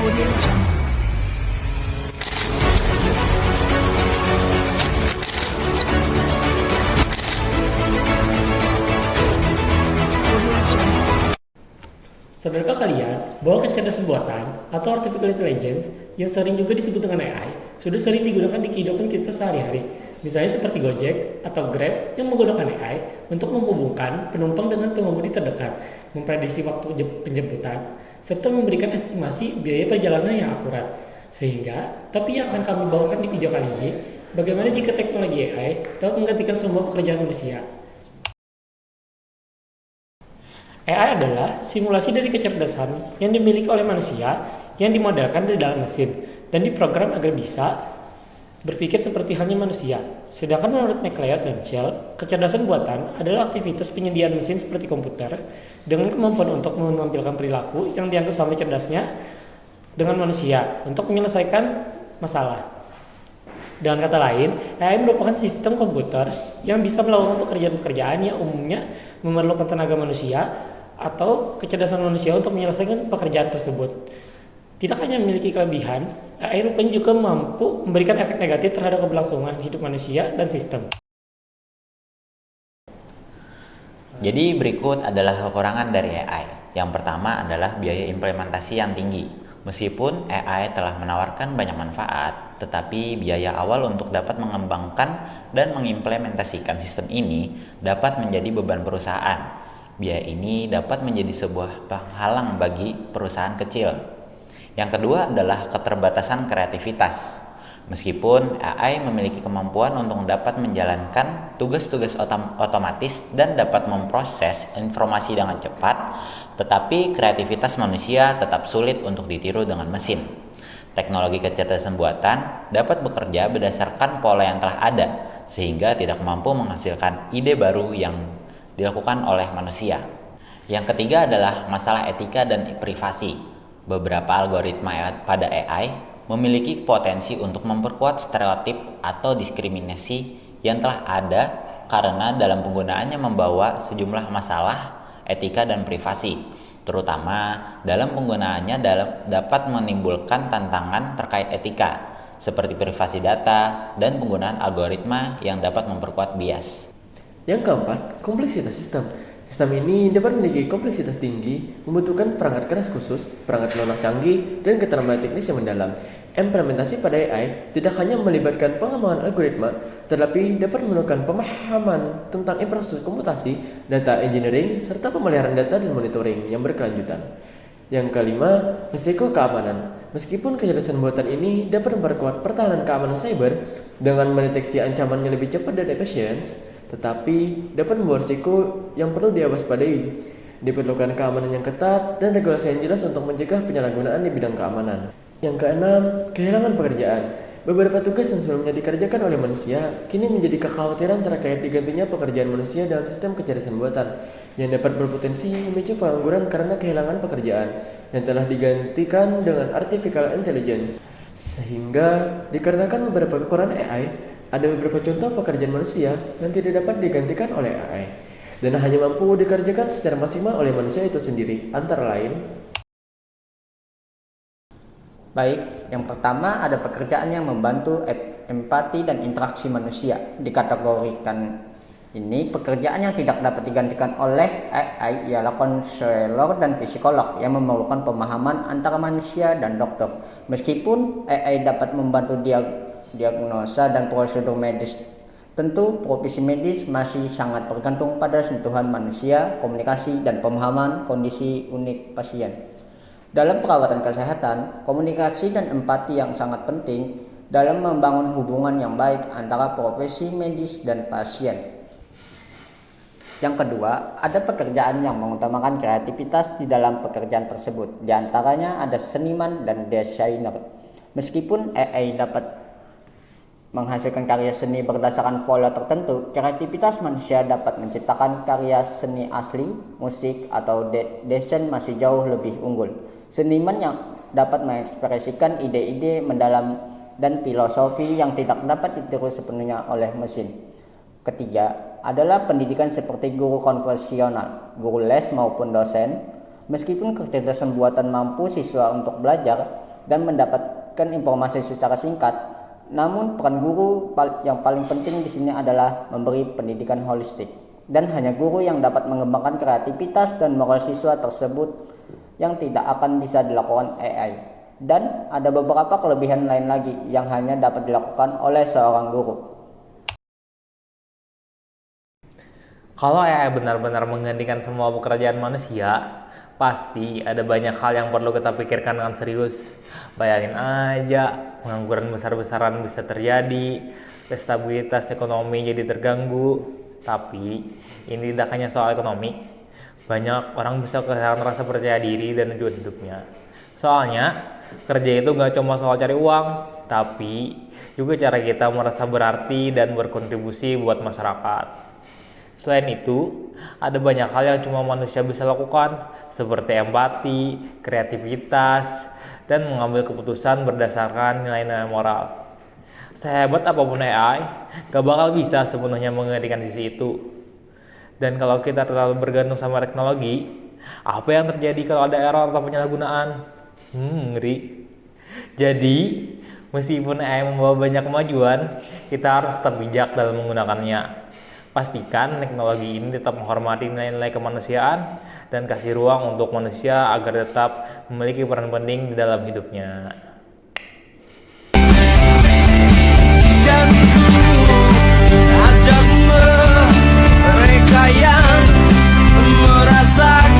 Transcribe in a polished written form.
Audio Jungle. Sadarkah kalian bahwa kecerdasan buatan atau artificial intelligence yang sering juga disebut dengan AI sudah sering digunakan di kehidupan kita sehari-hari? Misalnya seperti Gojek atau Grab yang menggunakan AI untuk menghubungkan penumpang dengan pengemudi terdekat, memprediksi waktu penjemputan, serta memberikan estimasi biaya perjalanan yang akurat. Sehingga, tapi yang akan kami bawakan di video kali ini, bagaimana jika teknologi AI dapat menggantikan semua pekerjaan manusia? AI adalah simulasi dari kecerdasan yang dimiliki oleh manusia yang dimodelkan di dalam mesin dan diprogram agar bisa berpikir seperti halnya manusia. Sedangkan menurut McLeod dan Shell, kecerdasan buatan adalah aktivitas penyediaan mesin seperti komputer dengan kemampuan untuk menampilkan perilaku yang dianggap sama cerdasnya dengan manusia untuk menyelesaikan masalah. Dengan kata lain, AI merupakan sistem komputer yang bisa melakukan pekerjaan-pekerjaan yang umumnya memerlukan tenaga manusia atau kecerdasan manusia untuk menyelesaikan pekerjaan tersebut. Tidak hanya memiliki kelebihan, AI rupanya juga mampu memberikan efek negatif terhadap keberlangsungan hidup manusia dan sistem. Jadi berikut adalah kekurangan dari AI. Yang pertama adalah biaya implementasi yang tinggi. Meskipun AI telah menawarkan banyak manfaat, tetapi biaya awal untuk dapat mengembangkan dan mengimplementasikan sistem ini dapat menjadi beban perusahaan. Biaya ini dapat menjadi sebuah penghalang bagi perusahaan kecil. Yang kedua adalah keterbatasan kreativitas. Meskipun AI memiliki kemampuan untuk dapat menjalankan tugas-tugas otomatis dan dapat memproses informasi dengan cepat, tetapi kreativitas manusia tetap sulit untuk ditiru dengan mesin. Teknologi kecerdasan buatan dapat bekerja berdasarkan pola yang telah ada, sehingga tidak mampu menghasilkan ide baru yang dilakukan oleh manusia. Yang ketiga adalah masalah etika dan privasi. Beberapa algoritma pada AI memiliki potensi untuk memperkuat stereotip atau diskriminasi yang telah ada karena dalam penggunaannya membawa sejumlah masalah etika dan privasi, terutama dalam penggunaannya dapat menimbulkan tantangan terkait etika seperti privasi data dan penggunaan algoritma yang dapat memperkuat bias. Yang keempat, kompleksitas sistem. Sistem ini dapat memiliki kompleksitas tinggi, membutuhkan perangkat keras khusus, perangkat lunak canggih, dan keterampilan teknis yang mendalam. Implementasi pada AI tidak hanya melibatkan pengembangan algoritma, tetapi dapat memerlukan pemahaman tentang infrastruktur komputasi, data engineering, serta pemeliharaan data dan monitoring yang berkelanjutan. Yang kelima, risiko keamanan. Meskipun kecerdasan buatan ini dapat memperkuat pertahanan keamanan cyber dengan mendeteksi ancaman yang lebih cepat dan efisien, tetapi dapat membawa risiko yang perlu diwaspadai. Diperlukan keamanan yang ketat dan regulasi yang jelas untuk mencegah penyalahgunaan di bidang keamanan. Yang keenam, kehilangan pekerjaan. Beberapa tugas yang sebelumnya dikerjakan oleh manusia kini menjadi kekhawatiran terkait digantinya pekerjaan manusia dalam sistem kecerdasan buatan yang dapat berpotensi memicu pengangguran karena kehilangan pekerjaan yang telah digantikan dengan artificial intelligence. Sehingga dikarenakan beberapa kekurangan AI, ada beberapa contoh pekerjaan manusia yang tidak dapat digantikan oleh AI dan hanya mampu dikerjakan secara maksimal oleh manusia itu sendiri, antara lain. Baik, yang pertama ada pekerjaan yang membantu empati dan interaksi manusia. Dikategorikan ini pekerjaan yang tidak dapat digantikan oleh AI ialah konselor dan psikolog yang memerlukan pemahaman antara manusia dan dokter. Meskipun AI dapat membantu diagnosa dan prosedur medis, tentu profesi medis masih sangat bergantung pada sentuhan manusia, komunikasi, dan pemahaman kondisi unik pasien. Dalam perawatan kesehatan, komunikasi dan empati yang sangat penting dalam membangun hubungan yang baik antara profesi medis dan pasien. Yang kedua, ada pekerjaan yang mengutamakan kreativitas di dalam pekerjaan tersebut. Di antaranya ada seniman dan desainer. Meskipun AI dapat menghasilkan karya seni berdasarkan pola tertentu, kreativitas manusia dapat menciptakan karya seni asli, musik, atau desain masih jauh lebih unggul. Seniman yang dapat mengekspresikan ide-ide mendalam dan filosofi yang tidak dapat ditiru sepenuhnya oleh mesin. Ketiga, adalah pendidikan seperti guru konvensional, guru les maupun dosen. Meskipun kecerdasan buatan mampu siswa untuk belajar, dan mendapatkan informasi secara singkat. Namun peran guru yang paling penting di sini adalah memberi pendidikan holistik, dan hanya guru yang dapat mengembangkan kreativitas dan moral siswa tersebut yang tidak akan bisa dilakukan AI. Dan ada beberapa kelebihan lain lagi yang hanya dapat dilakukan oleh seorang guru. Kalau AI benar-benar menggantikan semua pekerjaan manusia, pasti ada banyak hal yang perlu kita pikirkan dengan serius. Bayangin aja, pengangguran besar-besaran bisa terjadi, stabilitas ekonomi jadi terganggu. Tapi ini tidak hanya soal ekonomi. Banyak orang bisa kehilangan rasa percaya diri dan tujuan hidupnya. Soalnya, kerja itu gak cuma soal cari uang, tapi juga cara kita merasa berarti dan berkontribusi buat masyarakat. Selain itu, ada banyak hal yang cuma manusia bisa lakukan, seperti empati, kreativitas, dan mengambil keputusan berdasarkan nilai-nilai moral. Sehebat apapun AI, gak bakal bisa sepenuhnya menggantikan sisi itu. Dan kalau kita terlalu bergantung sama teknologi, apa yang terjadi kalau ada error atau penyalahgunaan? Ngeri. Jadi, meskipun AI membawa banyak kemajuan, kita harus tetap bijak dalam menggunakannya. Pastikan teknologi ini tetap menghormati nilai-nilai kemanusiaan dan kasih ruang untuk manusia agar tetap memiliki peran penting di dalam hidupnya. Dan ku ajak mereka yang merasa